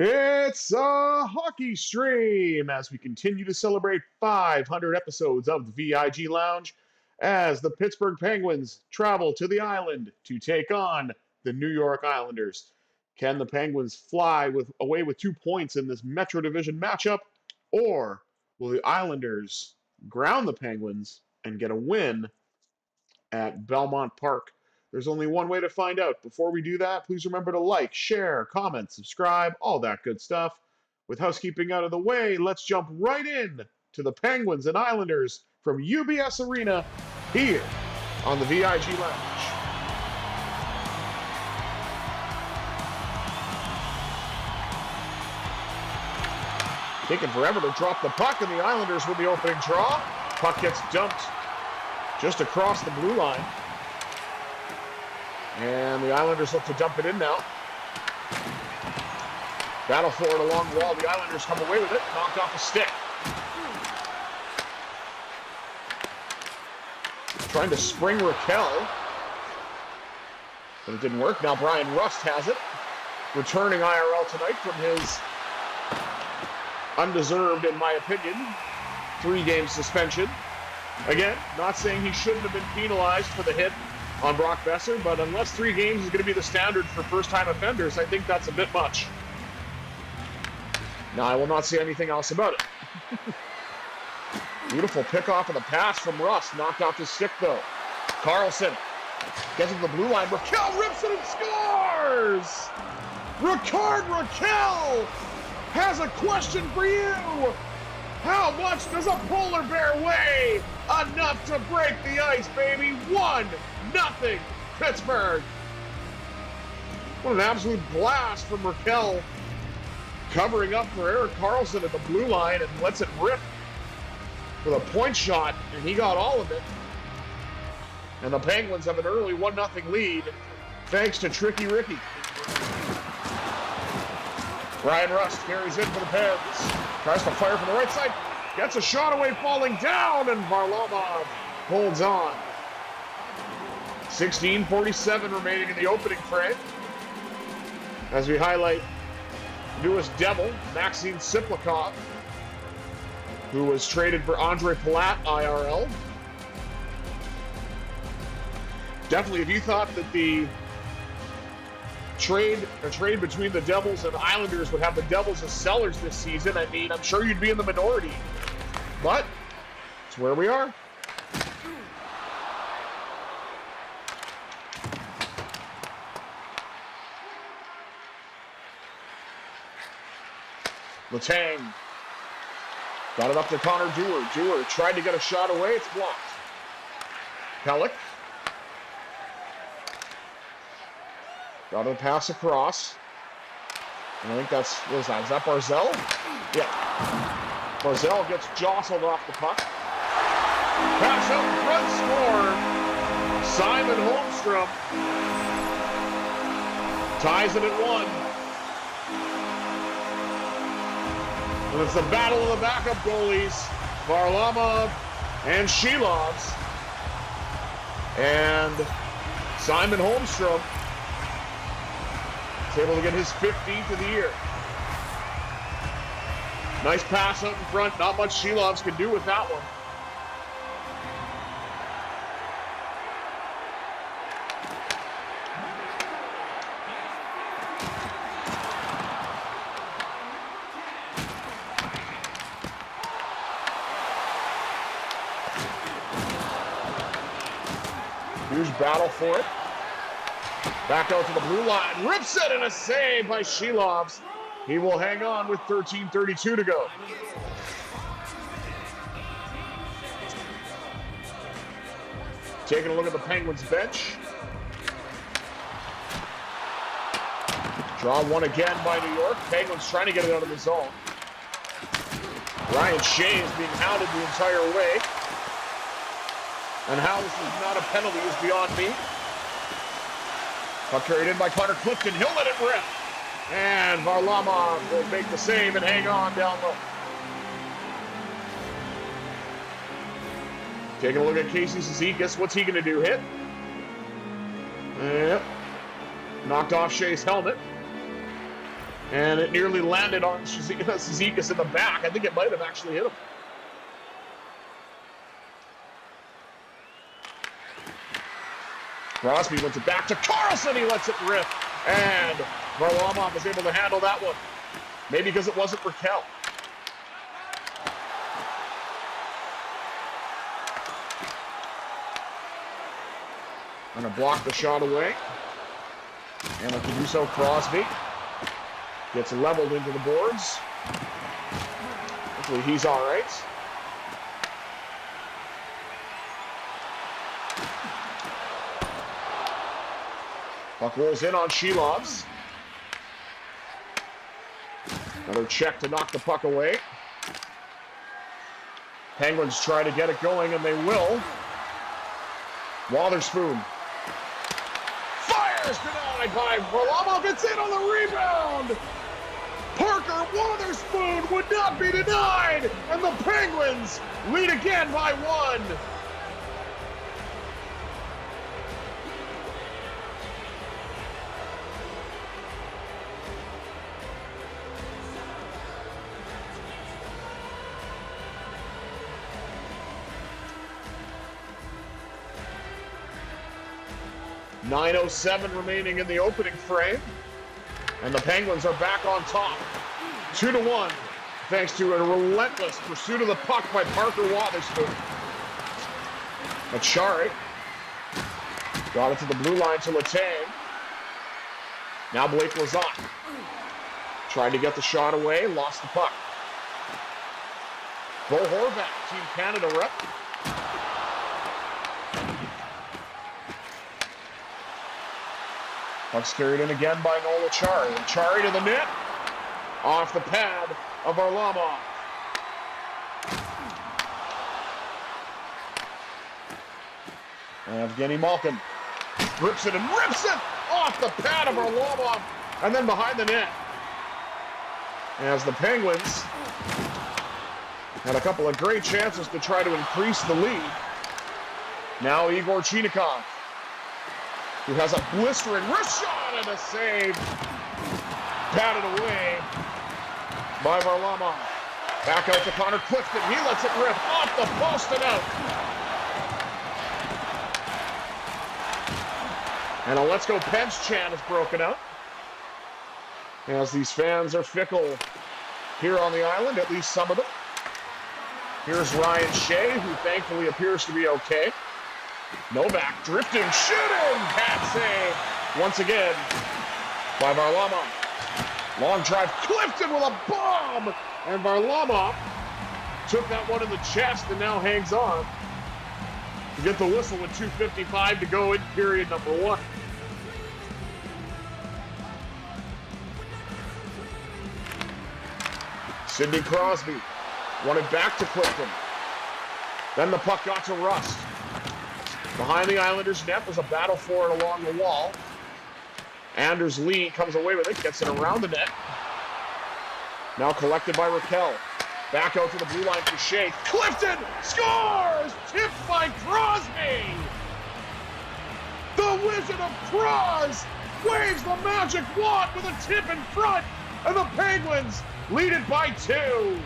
It's a hockey stream as we continue to celebrate 500 episodes of the VIG Lounge as the Pittsburgh Penguins travel to the island to take on the New York Islanders. Can the Penguins fly away with 2 points in this Metro Division matchup, or will the Islanders ground the Penguins and get a win at Belmont Park? There's only one way to find out. Before we do that, please remember to like, share, comment, subscribe, all that good stuff. With housekeeping out of the way, let's jump right in to the Penguins and Islanders from UBS Arena here on the VIG Lounge. Taking forever to drop the puck, and the Islanders with the opening draw. Puck gets dumped just across the blue line. And the Islanders look to dump it in now. Battle for it along the wall. The Islanders come away with it. Knocked off a stick. Trying to spring Raquel. But it didn't work. Now Brian Rust has it. Returning IRL tonight from his undeserved, in my opinion, 3-game suspension. Again, not saying he shouldn't have been penalized for the hit on Brock Besser, but unless 3 games is going to be the standard for first-time offenders, I think that's a bit much. Now, I will not say anything else about it. Beautiful pick-off of the pass from Russ. Knocked off his stick, though. Carlson gets to the blue line. Raquel rips it and scores! Raquel has a question for you. How much does a polar bear weigh? Enough to break the ice, baby. 1-0 Pittsburgh. What an absolute blast from Raquel. Covering up for Erik Karlsson at the blue line and lets it rip with a point shot, and he got all of it. And the Penguins have an early 1-0 lead thanks to Tricky Ricky. Ryan Rust carries in for the Pens. Tries to fire from the right side. Gets a shot away, falling down, and Varlamov holds on. 16:47 remaining in the opening frame. As we highlight newest Devil, Maxim Siplikov, who was traded for Andre Palat IRL. Definitely, if you thought that the trade between the Devils and Islanders would have the Devils as sellers this season, I mean, I'm sure you'd be in the minority. But it's where we are. Letang got it up to Connor Dewar. Dewar tried to get a shot away. It's blocked. Pellick got a pass across. And I think that's, what is that? Is that Barzell? Yeah. Barzell gets jostled off the puck. Pass up front, score. Simon Holmstrom ties it at 1. And it's the battle of the backup goalies, Varlamov and Shilovs. And Simon Holmstrom is able to get his 15th of the year. Nice pass out in front. Not much Shilovs can do with that one. Huge battle for it. Back out to the blue line. Rips it, and a save by Shilovs. He will hang on with 13:32 to go. Taking a look at the Penguins bench. Draw one again by New York. Penguins trying to get it out of the zone. Ryan Shea is being hounded the entire way. And how this is not a penalty is beyond me. Puck carried in by Connor Clifton. He'll let it rip. And Varlamov will make the save and hang on down low. Taking a look at Casey Cizikas. What's he going to do? Hit? Yep. Knocked off Shea's helmet. And it nearly landed on Cizikas in the back. I think it might have actually hit him. Crosby wins it back to Carlson. He lets it rip. And Varlamov is able to handle that one. Maybe because it wasn't Raquel. Going to block the shot away. And to do so, Crosby gets leveled into the boards. Hopefully he's all right. Puck rolls in on Shilovs. Another check to knock the puck away. Penguins try to get it going, and they will. Wotherspoon fires, denied by Varlamov. Gets in on the rebound. Parker Wotherspoon would not be denied, and the Penguins lead again by 1. .907 remaining in the opening frame. And the Penguins are back on top. 2-1, thanks to a relentless pursuit of the puck by Parker Wotherspoon. Achari got it to the blue line to Letang. Now Blake Lizotte tried to get the shot away, lost the puck. Bo Horvat, Team Canada rep. Puck's carried in again by Noel Achari. Achari to the net. Off the pad of Varlamov. And Evgeny Malkin grips it and rips it off the pad of Varlamov. And then behind the net. As the Penguins had a couple of great chances to try to increase the lead. Now Igor Chinakhov, who has a blistering wrist shot and a save. Batted away by Varlamov. Back out to Connor Clifton. He lets it rip off the post and out. And a Let's Go Pens chant is broken out. As these fans are fickle here on the island, at least some of them. Here's Ryan Shea, who thankfully appears to be okay. Novak drifting, shooting, pat save once again by Varlamov. Long drive, Clifton with a bomb, and Varlamov took that one in the chest and now hangs on to get the whistle with 2:55 to go in period number 1. Sidney Crosby won it back to Clifton. Then the puck got to Rust. Behind the Islanders' net was a battle for it along the wall. Anders Lee comes away with it, gets it around the net. Now collected by Raquel. Back out to the blue line for Shea. Clifton scores! Tipped by Crosby! The Wizard of Cross waves the magic wand with a tip in front, and the Penguins lead it by 2.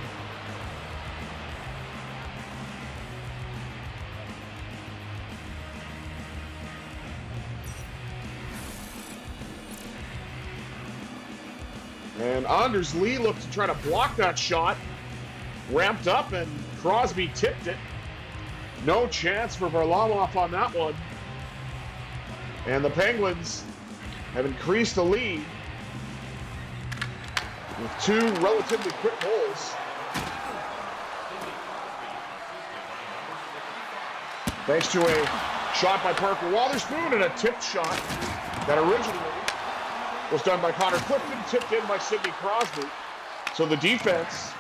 And Anders Lee looked to try to block that shot. Ramped up, and Crosby tipped it. No chance for Varlamov on that one. And the Penguins have increased the lead with 2 relatively quick goals. Thanks to a shot by Parker Wotherspoon and a tipped shot that originally was done by Connor Clifton, tipped in by Sidney Crosby. So the defense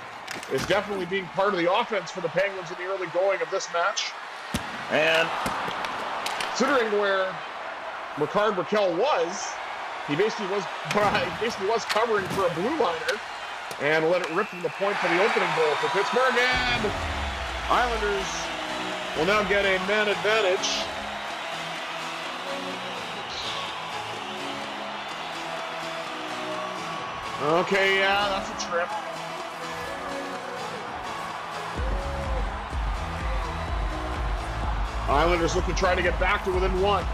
is definitely being part of the offense for the Penguins in the early going of this match. And considering where Rickard Rakell was, he basically was covering for a blue liner and let it rip from the point for the opening goal for Pittsburgh. And Islanders will now get a man advantage. Okay, yeah, that's a trip. Islanders look to try to get back to within one.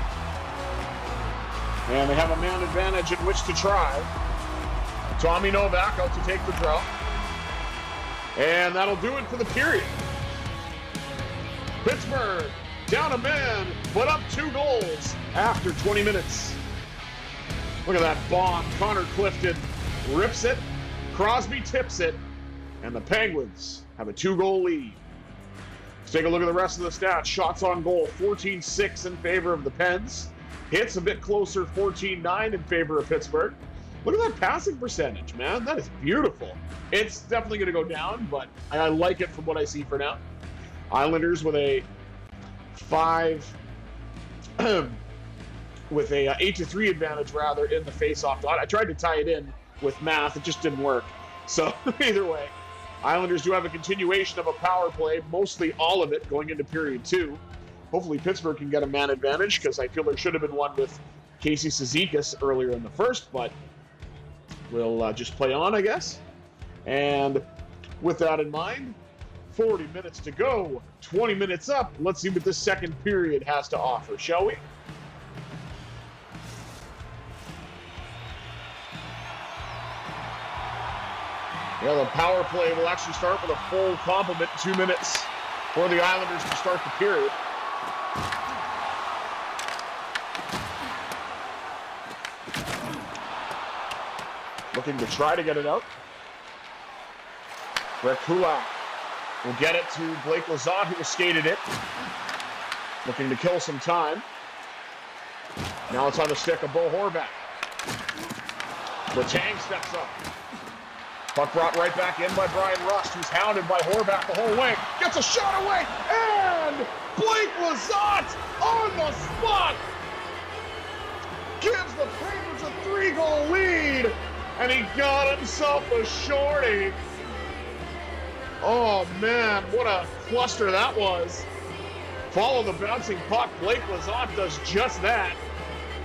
And they have a man advantage in which to try. Tommy Novak out to take the draw. And that'll do it for the period. Pittsburgh down a man, but up 2 goals after 20 minutes. Look at that bomb. Connor Clifton rips it. Crosby tips it. And the Penguins have a 2-goal lead. Let's take a look at the rest of the stats. Shots on goal, 14-6 in favor of the Pens. Hits a bit closer, 14-9 in favor of Pittsburgh. Look at that passing percentage, man. That is beautiful. It's definitely going to go down, but I like it from what I see for now. Islanders with a 8-3 advantage rather in the face-off dot. I tried to tie it in with math, it just didn't work. So either way, Islanders do have a continuation of a power play, mostly all of it going into period 2. Hopefully Pittsburgh can get a man advantage because I feel there should have been one with Casey Cizikas earlier in the first, but we'll just play on, I guess. And with that in mind, 40 minutes to go, 20 minutes up. Let's see what this second period has to offer, shall we? Yeah, the power play will actually start with a full complement, 2 minutes for the Islanders to start the period. Looking to try to get it out. Brett Kulak will get it to Blake Lizotte, who skated it. Looking to kill some time. Now it's on the stick of Bo Horvat. Letang steps up. Puck brought right back in by Brian Rust, who's hounded by Horvat the whole way. Gets a shot away, and Blake Lizotte on the spot gives the Penguins a 3-goal lead, and he got himself a shorty. Oh man, what a cluster that was. Follow the bouncing puck. Blake Lizotte does just that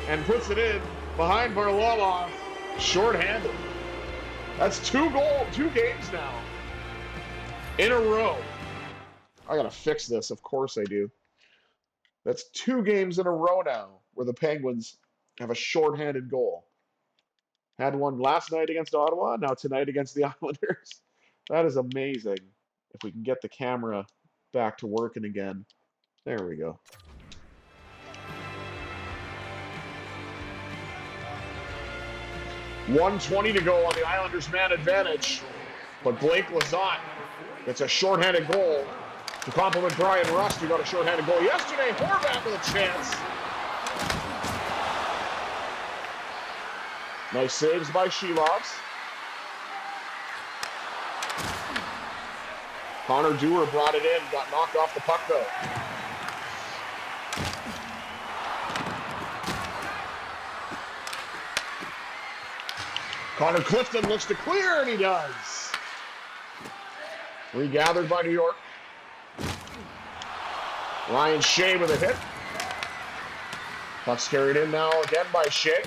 and puts it in behind Varlamov, shorthanded. That's 2 games now in a row. I gotta fix this, of course I do. That's 2 games in a row now where the Penguins have a shorthanded goal. Had one last night against Ottawa, now tonight against the Islanders. That is amazing. If we can get the camera back to working again. There we go. .120 to go on the Islanders' man advantage. But Blake Lizotte gets a shorthanded goal to compliment Brian Rust, who got a shorthanded goal yesterday. Horvat with a chance. Nice saves by Shelovs. Connor Dewar brought it in, got knocked off the puck though. Connor Clifton looks to clear, and he does. Regathered by New York. Ryan Shea with a hit. Puck's carried in now again by Shea.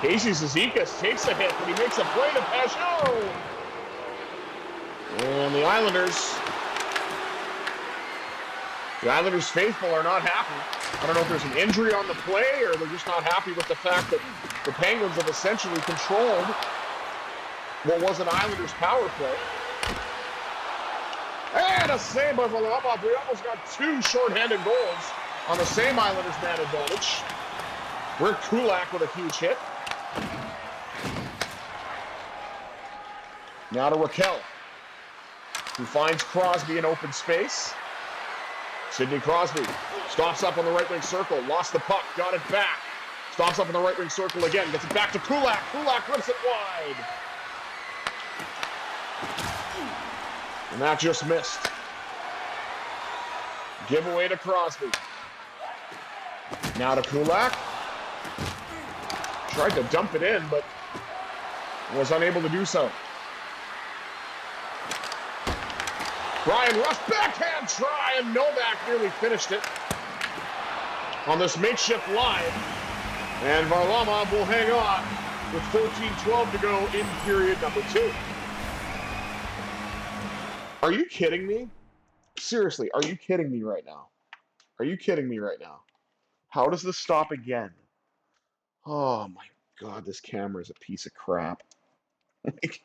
Casey Cizikas takes a hit, but he makes a play to Pajot. And the Islanders faithful are not happy. I don't know if there's an injury on the play or they're just not happy with the fact that the Penguins have essentially controlled what was an Islanders power play. And a save by Varlamov. We almost got 2 shorthanded goals on the same Islanders man advantage. Brett Kulak with a huge hit. Now to Raquel, who finds Crosby in open space. Sidney Crosby stops up on the right wing circle, lost the puck, got it back. Stops up in the right wing circle again, gets it back to Kulak. Kulak rips it wide. And that just missed. Giveaway to Crosby. Now to Kulak. Tried to dump it in, but was unable to do so. Brian Rust, backhand try, and Novak nearly finished it. on this makeshift line. And Varlamov will hang on with 14:12 to go in period number 2. Are you kidding me? Seriously, are you kidding me right now? Are you kidding me right now? How does this stop again? Oh my God, this camera is a piece of crap. Like,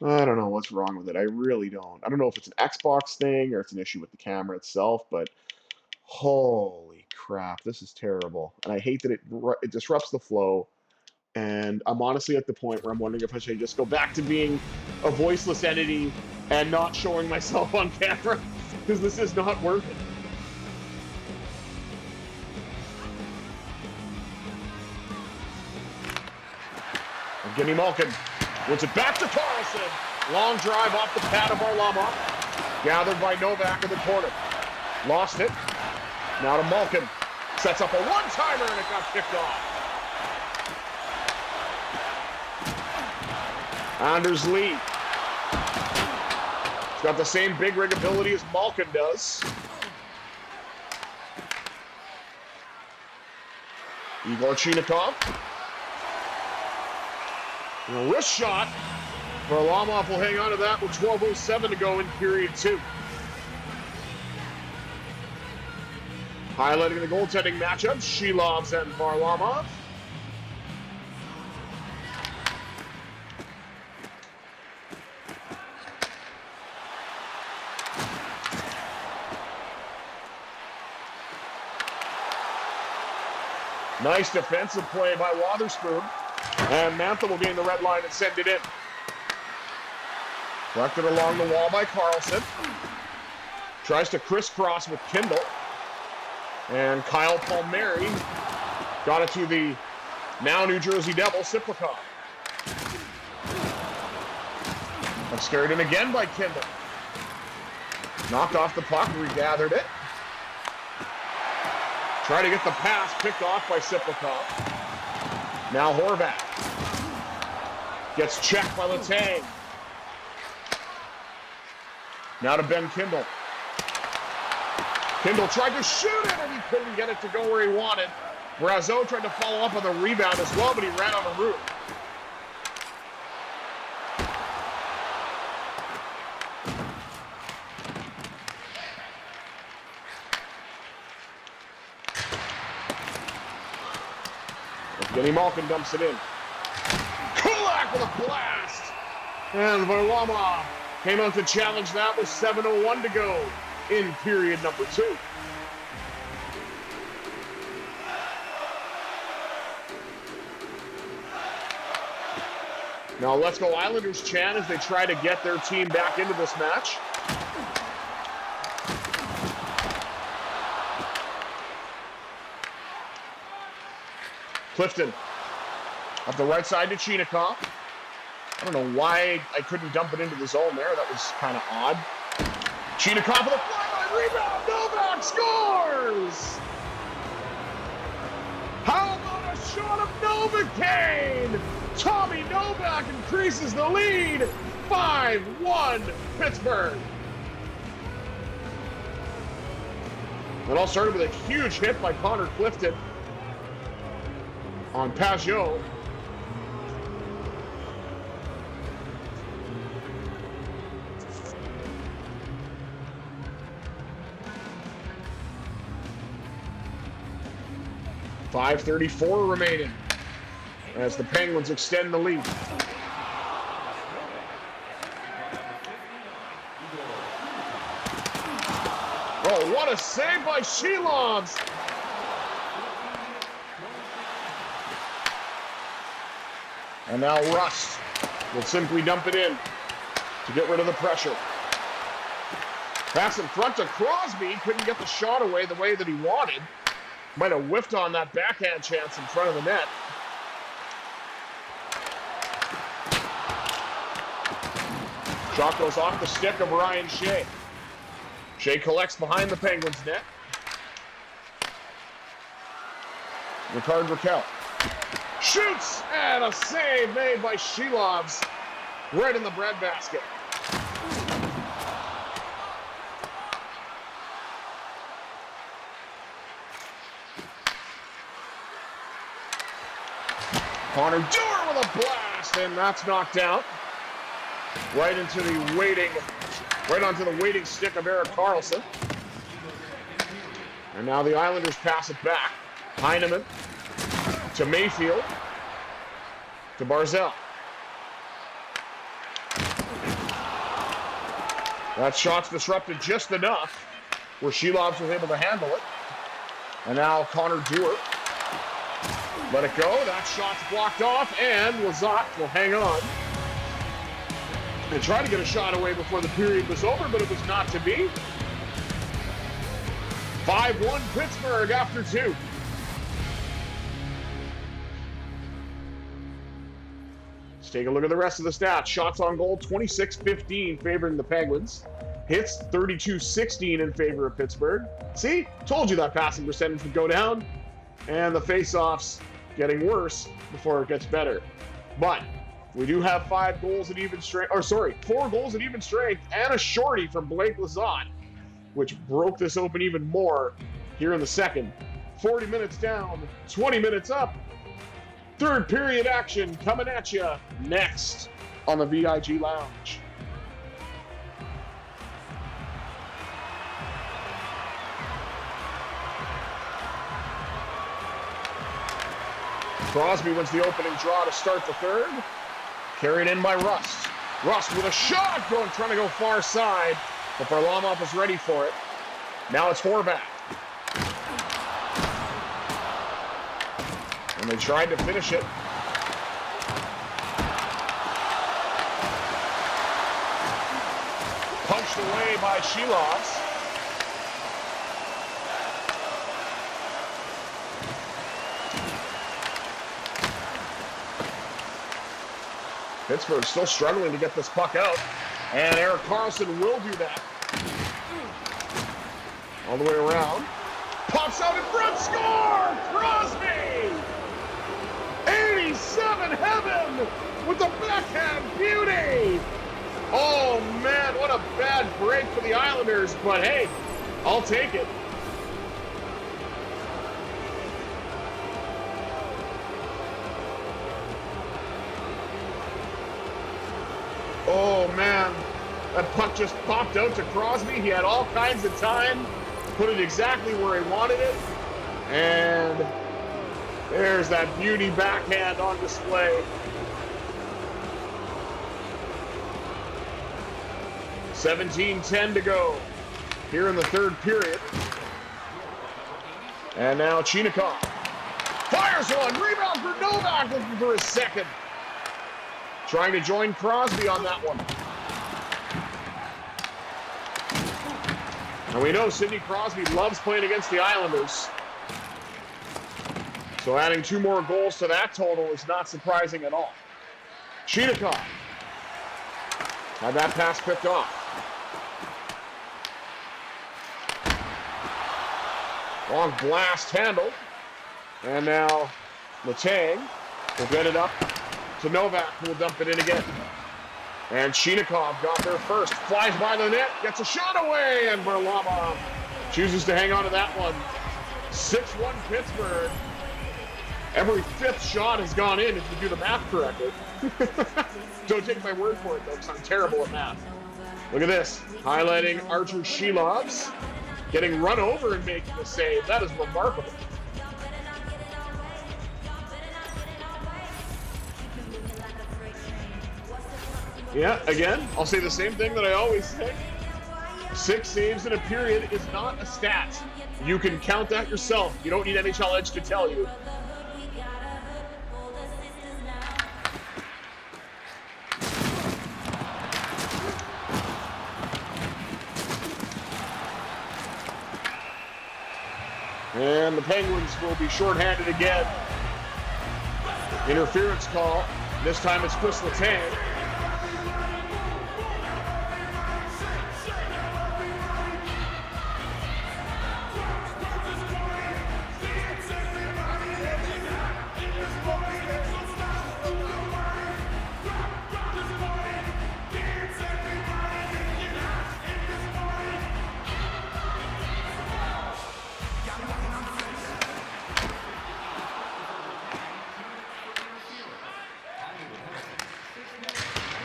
I don't know what's wrong with it. I really don't. I don't know if it's an Xbox thing or it's an issue with the camera itself, but holy crap, this is terrible. And I hate that it disrupts the flow. And I'm honestly at the point where I'm wondering if I should just go back to being a voiceless entity and not showing myself on camera, because this is not worth it. Evgeny Malkin wins it back to Carlson. Long drive off the pad of Varlamov. Gathered by Novak in the corner. Lost it. Now to Malkin. Sets up a one-timer and it got kicked off. Anders Lee. He's got the same big rig ability as Malkin does. Igor Chinakhov. And a wrist shot. Varlamov will hang on to that with 12:07 to go in period 2. Highlighting the goaltending matchup, Shilovs and Varlamov. Nice defensive play by Wotherspoon. And Mantha will gain the red line and send it in. Collected along the wall by Carlson. Tries to crisscross with Kindle. And Kyle Palmieri got it to the now New Jersey Devil, Siplikov. And scared in again by Kindle. Knocked off the puck, regathered it. Trying to get the pass, picked off by Siplikov. Now Horvat. Gets checked by Letang. Now to Ben Kindle. Kindle tried to shoot it and he couldn't get it to go where he wanted. Brazeau tried to follow up on the rebound as well, but he ran on the roof. Evgeny Malkin dumps it in. Kulak with a blast! And Varlamov came out to challenge that with 7:01 to go in period number 2. Now let's go Islanders chant as they try to get their team back into this match. Clifton up the right side to Chinakhov. I don't know why I couldn't dump it into the zone there. That was kind of odd. Chinakhov with a fly-line rebound. Novak scores! How about a shot of Novocaine? Tommy Novak increases the lead. 5-1 Pittsburgh. It all started with a huge hit by Connor Clifton on Pajot. .534 remaining as the Penguins extend the lead. Oh, what a save by Shilovs! And now Rust will simply dump it in to get rid of the pressure. Pass in front to Crosby. Couldn't get the shot away the way that he wanted. Might have whiffed on that backhand chance in front of the net. Shot goes off the stick of Ryan Shea. Shea collects behind the Penguins' net. Ricard Raquel shoots, and a save made by Shilovs right in the breadbasket. Connor Dewar with a blast, and that's knocked out. Right onto the waiting stick of Erik Karlsson. And now the Islanders pass it back. Heineman to Mayfield to Barzal. That shot's disrupted just enough where Shelovs was able to handle it. And now Connor Dewar. Let it go. That shot's blocked off, and Lizotte will hang on. And tried to get a shot away before the period was over, but it was not to be. 5-1 Pittsburgh after 2. Let's take a look at the rest of the stats. Shots on goal, 26-15 favoring the Penguins. Hits, 32-16 in favor of Pittsburgh. See? Told you that passing percentage would go down. And the face-offs getting worse before it gets better. But we do have 4 goals at even strength, and a shorty from Blake Lizotte, which broke this open even more here in the second. 40 minutes down, 20 minutes up. Third period action coming at you next on the VIG Lounge. Crosby wins the opening draw to start the third. Carried in by Rust. Rust with a shot trying to go far side, but Varlamov is ready for it. Now it's Horvat. And they tried to finish it. Punched away by Shelovs. Pittsburgh still struggling to get this puck out. And Erik Karlsson will do that. All the way around. Pops out in front, score! Crosby! 87 heaven with the backhand beauty! Oh man, what a bad break for the Islanders, but hey, I'll take it. Oh man, that puck just popped out to Crosby. He had all kinds of time, put it exactly where he wanted it, and there's that beauty backhand on display. 17:10 to go here in the third period. And now Chinakhov fires one, rebound for Novak, looking for his second. Trying to join Crosby on that one. And we know Sidney Crosby loves playing against the Islanders. So adding 2 more goals to that total is not surprising at all. Chinakhov had that pass picked off. Long blast handle. And now Letang will get it up to Novak, who will dump it in again. And Chinakhov got there first. Flies by the net, gets a shot away, and Varlamov chooses to hang on to that one. 6-1 Pittsburgh. Every 5th shot has gone in, if you do the math correctly. Don't take my word for it, though, because I'm terrible at math. Look at this. Highlighting Archer Shelovs getting run over and making the save. That is remarkable. Yeah, again, I'll say the same thing that I always say. 6 saves in a period is not a stat. You can count that yourself. You don't need NHL Edge to tell you. And the Penguins will be shorthanded again. Interference call. This time it's Chris Letang.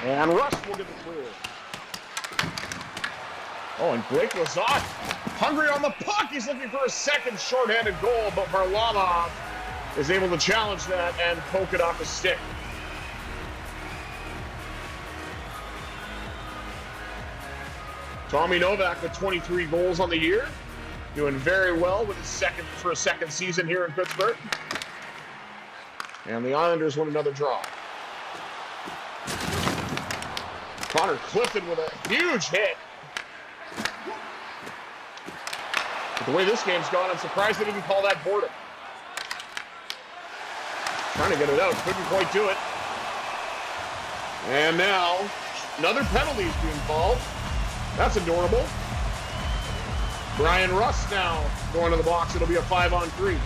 And Rust will get the clear. Oh, and Blake Lizotte, hungry on the puck. He's looking for a second shorthanded goal, but Varlamov is able to challenge that and poke it off his stick. Tommy Novak with 23 goals on the year, doing very well with his second season here in Pittsburgh. And the Islanders win another draw. Connor Clifton with a huge hit. But the way this game's gone, I'm surprised they didn't call that boarding. Trying to get it out, couldn't quite do it. And now, another penalty is being called. That's adorable. Brian Rust now going to the box. It'll be a 5-on-3.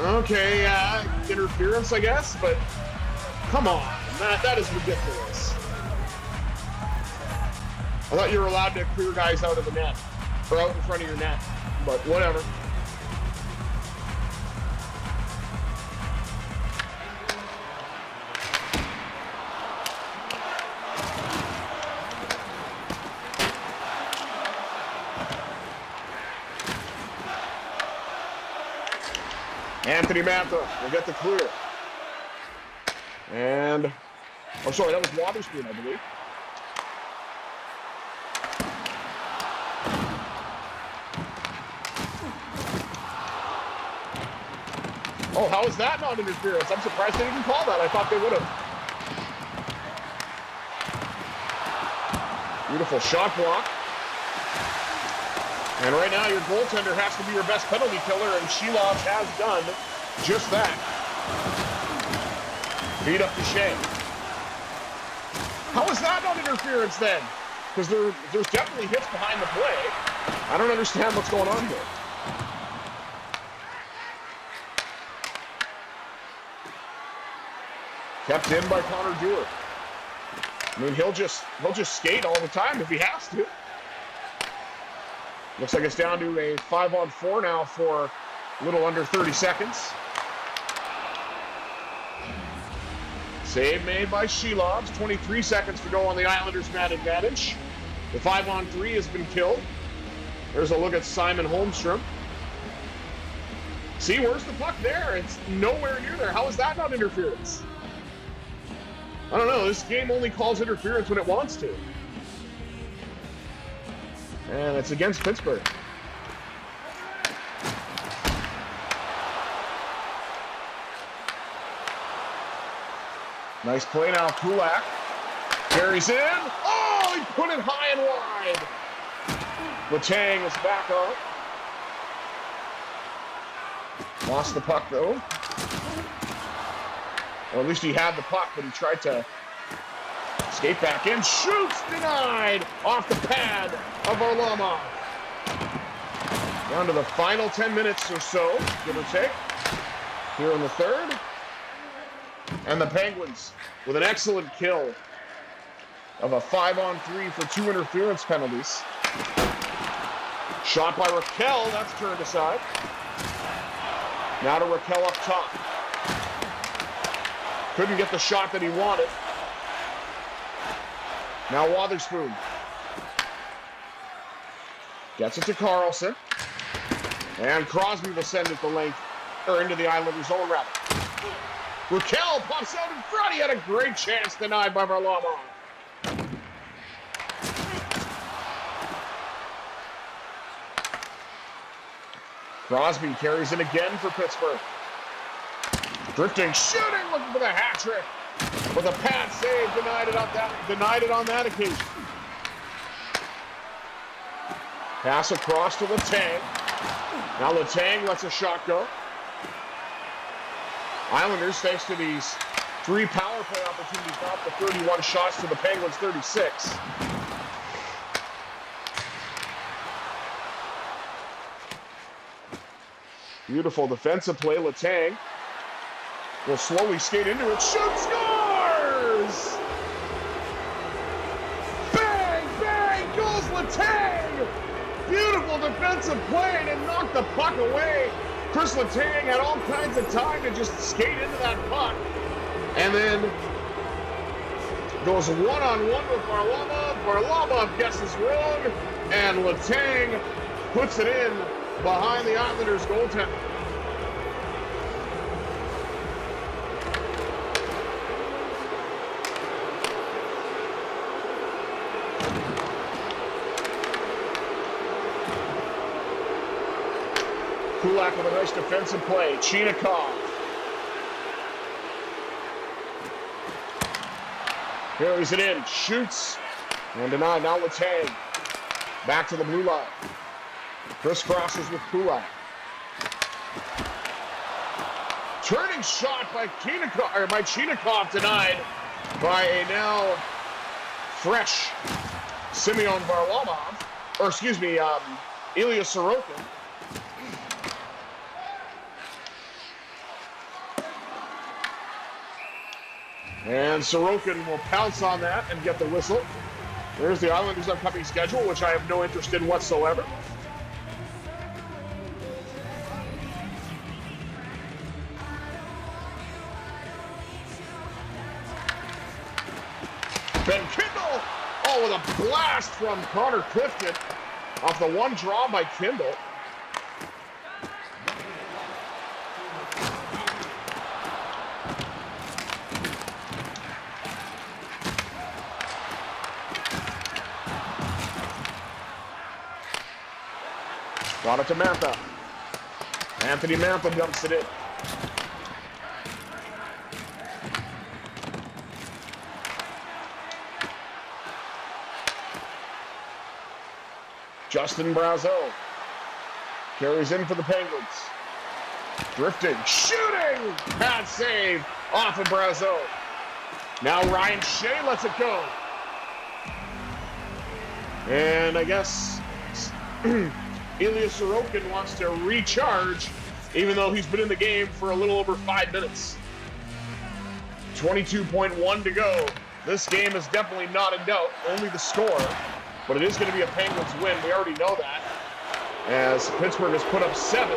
Okay, interference, I guess, but come on. That is ridiculous. I thought you were allowed to clear guys out of the net, or out in front of your net, but whatever. Anthony Mantha will get the clear. And, oh, sorry, that was Waterspoon, I believe. Oh, how is that not interference? I'm surprised they didn't call that. I thought they would have. Beautiful shot block. And right now, your goaltender has to be your best penalty killer, and Sheilov has done just that. Beat up the Shea. How is that not interference then? Because there's definitely hits behind the play. I don't understand what's going on here. Kept in by Connor Dewar. I mean, he'll just skate all the time if he has to. Looks like it's down to a 5-on-4 now for a little under 30 seconds. Save made by Sheilov. 23 seconds to go on the Islanders' man advantage. The 5-on-3 has been killed. There's a look at Simon Holmstrom. See, where's the puck there? It's nowhere near there. How is that not interference? I don't know. This game only calls interference when it wants to. And it's against Pittsburgh. Nice play now, Kulak. Carries in. Oh, he put it high and wide. Letang is back up. Lost the puck, though. Or at least he had the puck, but he tried to skate back in. Shoots denied off the pad of Varlamov. Down to the final 10 minutes or so, give or take, here in the third. And the Penguins with an excellent kill of a 5-on-3 for 2 interference penalties. Shot by Raquel, that's turned aside. Now to Raquel up top. Couldn't get the shot that he wanted. Now Wotherspoon. Gets it to Carlson. And Crosby will send it the length, or into the Islanders' zone, rather. Raquel pops out in front. He had a great chance, denied by Varlamov. Crosby carries it again for Pittsburgh. Drifting, shooting, looking for the hat trick. With a pad save, denied it on that occasion. Pass across to Letang. Now Letang lets a shot go. Islanders, thanks to these 3 power play opportunities, dropped the 31 shots to the Penguins' 36. Beautiful defensive play. Letang will slowly skate into it. Shoot, scores! Bang, bang, goes Letang! Beautiful defensive play to knock the puck away. Chris Letang had all kinds of time to just skate into that puck. And then goes one-on-one with Varlamov. Varlamov guesses wrong, and Letang puts it in behind the Islanders' goaltender. Kulak with a nice defensive play. Chinikov. Carries it in. Shoots. And denied. Now Letang. Back to the blue line. Crisscrosses with Kulak. Turning shot by Chinikov denied by a now fresh Semyon Varlamov. Or excuse me, Ilya Sorokin. And Sorokin will pounce on that and get the whistle. There's the Islanders' upcoming schedule, which I have no interest in whatsoever. Ben Kindle, oh, with a blast from Connor Clifton off the one draw by Kindle. Got it to Mantha. Anthony Mantha dumps it in. Justin Brazeau carries in for the Penguins. Drifting, shooting! Bad save off of Brazeau. Now Ryan Shea lets it go. And I guess Ilya Sorokin wants to recharge, even though he's been in the game for a little over 5 minutes. 22.1 to go. This game is definitely not in doubt, only the score, but it is going to be a Penguins win. We already know that, as Pittsburgh has put up 7.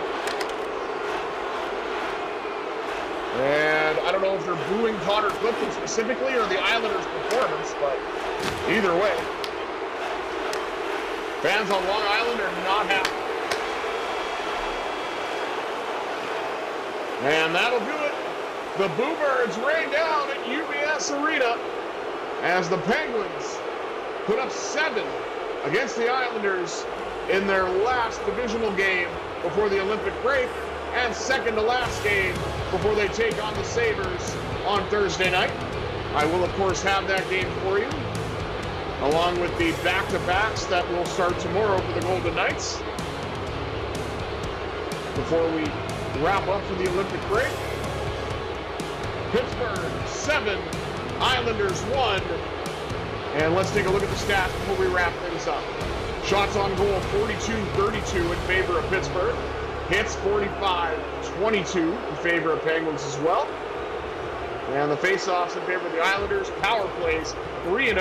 And I don't know if they're booing Connor Clifton specifically or the Islanders' performance, but either way, fans on Long Island are not happy. And that'll do it. The Boo Birds rain down at UBS Arena as the Penguins put up 7 against the Islanders in their last divisional game before the Olympic break, and second to last game before they take on the Sabres on Thursday night. I will, of course, have that game for you, along with the back-to-backs that will start tomorrow for the Golden Knights before we wrap up for the Olympic break. Pittsburgh 7, Islanders 1. And let's take a look at the stats before we wrap things up. Shots on goal 42-32 in favor of Pittsburgh. Hits 45-22 in favor of Penguins as well. And the face-offs in favor of the Islanders. Power plays 3-0.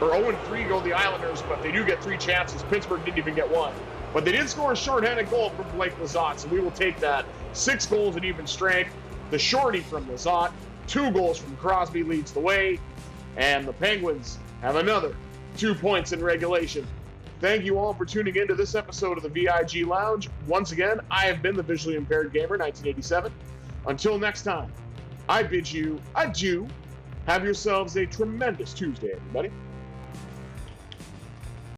Or 0-3 go the Islanders, but they do get 3 chances. Pittsburgh didn't even get 1. But they did score a shorthanded goal from Blake Lizotte, so we will take that. 6 goals at even strength. The shorty from Lizotte. 2 goals from Crosby leads the way. And the Penguins have another 2 points in regulation. Thank you all for tuning in to this episode of the VIG Lounge. Once again, I have been the Visually Impaired Gamer, 1987. Until next time, I bid you adieu. Have yourselves a tremendous Tuesday, everybody.